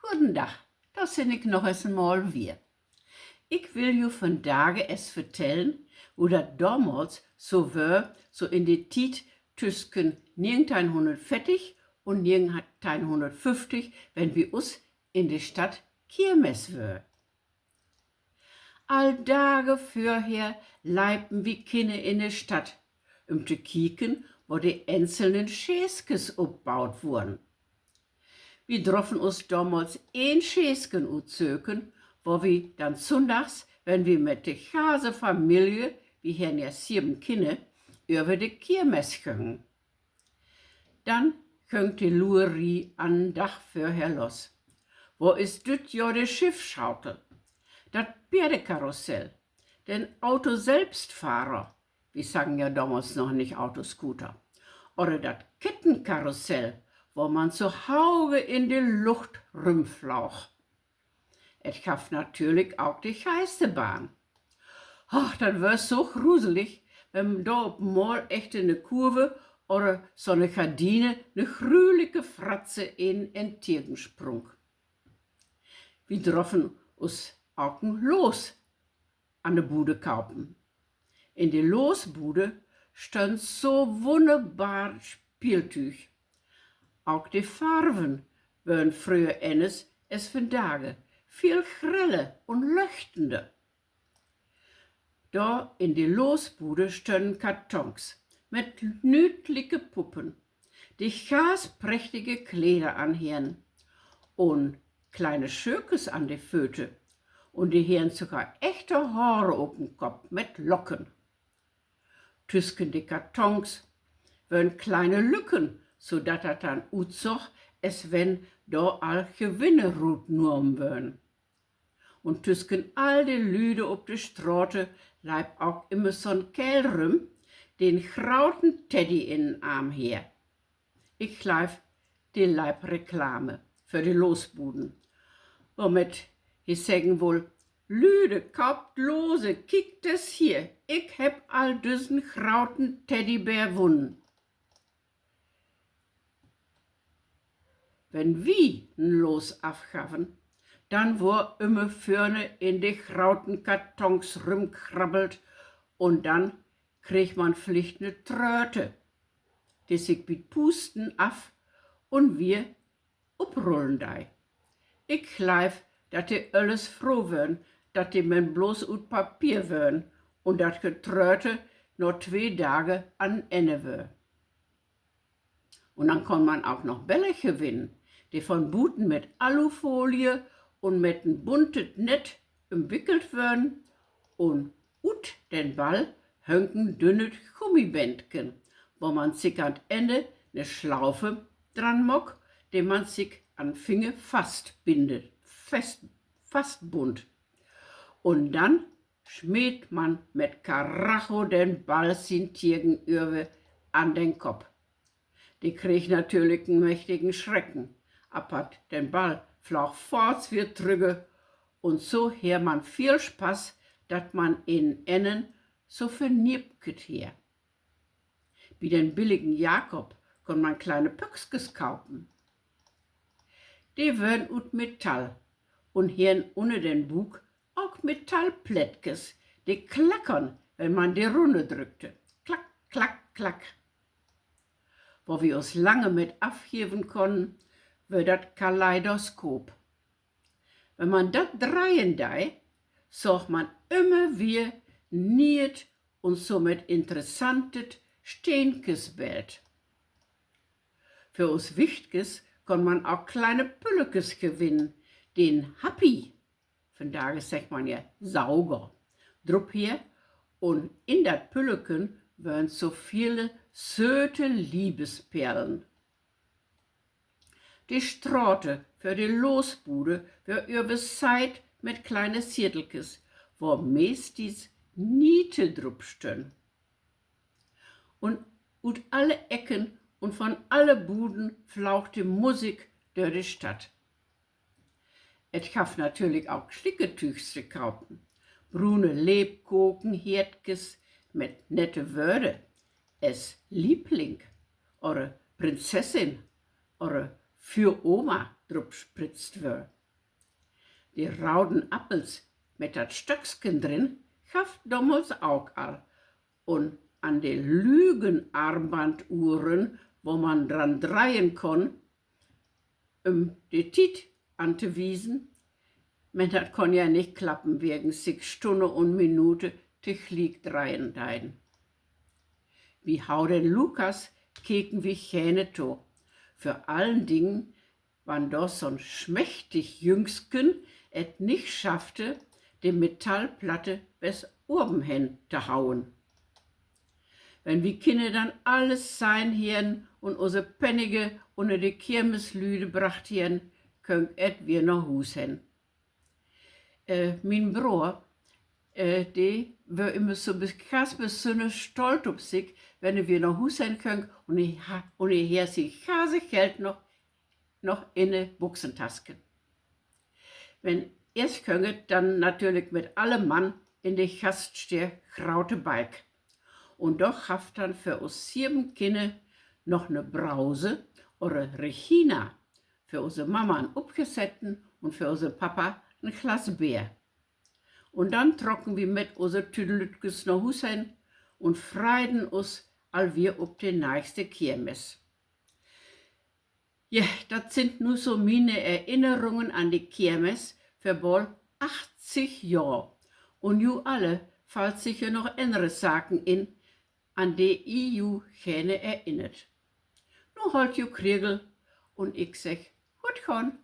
Guten Dag, daar zit ik nog eens eenmaal weer. Ik wil je vandaag eens vertellen hoe dat damals so war, so in de tijd tussen 1940 und 1950, wenn wir uns in der Stadt Kirmes war. All Tage vorher leibten wir Kinder in der Stadt, zu kieken, wo die einzelnen Schäskes aufgebaut wurden. Wir droffen uns damals ein Schäsken utzöken, wo wir dann sonntags, wenn wir mit der ganzen Familie, wir haben ja 7 Kinder, über die Kirmes gingen. Dann ging die Luerie an Dach vorher los. Wo ist düt ja de Schiffschaukel, dat Pferdekarussell, den Auto-Selbstfahrer, wir sagen ja damals noch nicht Autoscooter, oder dat Kettenkarussell, wo man so Hauge in die Luft rumflauch. Es gab natürlich auch die Geisterbahn. Ach, das war so gruselig, wenn da op mal echt in de Kurve oder so eine Gardine ne gruwelijke Fratze in en Tirgensprung. Wir droffen uns auch los an de Bude kaufen. In de Losbude stand so wunderbar Spieltüch. Auch die Farben waren früher eines als vandaag, viel greller und leuchtender. Da in de Losbude standen Kartons mit nütliche Puppen, die gasprächtige Kleider anhören und kleine Schökes an die Föte und die haben sogar echte Haare auf dem Kopf mit Locken. Zwischen die Kartons waren kleine Lücken, so dat dat dann utzog, es wenn da all Gewinne rutnorm wären. Und zwischen all die Lüde op de Straße leib auch immer so'n Kerl rum, den grauten Teddy in den Arm her. Ich leib die Leibreklame für die Losbuden, womit ich sagen wohl, Lüde, kauft lose, kiekt es hier, ich heb all diesen grauten Teddybär wunnen. Wenn wir ein Los afgaven, dann war immer vorne in die grauten Kartons rumkrabbelt und dann krieg man vielleicht ne Tröte, die sich mit Pusten af und wir uprollen dei. Ich glaub, dat die alles froh wären, dat die men bloß ut Papier wären und dat Getröte noch 2 Tage an Ende wär. Und dann kann man auch noch Bälle gewinnen, die von Buten mit Alufolie und mit einem bunten Net umwickelt werden und ut den Ball hängen dünne Gummibändchen, wo man sich an Ende ne Schlaufe dran mock, die man sich an Finger festbindet. Und dann schmiert man mit Karacho den Ball sin Tirgenürwe an den Kopf. Die kriegt natürlich einen mächtigen Schrecken, aber den Ball flog fort wie Trüge und so her man viel Spaß, dat man in Ennen so verniebket her. Wie den billigen Jakob kann man kleine Pöckskes kaufen. Die werden ut Metall und heren unter den Bug auch Metallplättkes, die klackern, wenn man die Runde drückte. Klack, klack, klack. Wo wir uns lange mit abheben konnten, wird das Kaleidoskop. Wenn man das drehen dei, sorgt man immer wieder niet und somit interessantes Steenkesbild. Für uns Wichtiges kann man auch kleine Püllekes gewinnen, den Happy, von daher sagt man ja Sauger, drup her und in dat Pülleken wären so viele söte Liebesperlen. Die Straße für die Losbude wär überseit mit kleine Ziertelkes, wo meestis Niete drup stön. Und ut alle Ecken und von alle Buden flauchte Musik durch die Stadt. Es gab natürlich auch Schlicketüchs zu kaufen, brune Lebkuchen, Herdkes mit nette Wörter, es Liebling oder Prinzessin oder für Oma drup spritzt wär. Die rauden Appels mit dat Stöcksken drin, gaft dommels auch all. Und an de Lügenarmbanduhren, wo man dran drehen kon, de Tiet an te wiesen, men dat kon ja nicht klappen wegen sich Stunde und Minute te Klieg dreien dein. Wie hau den Lukas keken wie Chäne to. Für allen Dingen, wann doch so'n schmächtig Jüngsken et nicht schaffte, die Metallplatte bis oben hin te hauen. Wenn wie Kinder dann alles sein hirn und use Pennige unter die Kirmeslüde bracht hirn, könnt et wir noch Hus hin. Mein Bruder, die war immer so besonders stolz auf sich, wenn wir nach Hus hin können und ich her sich Geld noch in der Buchsentasche. Wenn erst könnt, dann natürlich mit allem Mann in die Gaststier Kraute Balk. Und doch haft dann für uns 7 Kinder noch ne Brause oder Regina, für unsere Mama ein Upgesetten und für unsere Papa ein Glas Bier. Und dann trocken wir mit unsere Tüdelütkes nach Hus hin und freiden uns all wir ob die nächste Kirmes. Ja, das sind nur so meine Erinnerungen an die Kirmes für bald 80 Jahre. Und ju alle falls sicher noch andere Sachen in, an die ich gerne erinnert. Nun halt ju Kriegel und ich sag, gut kann.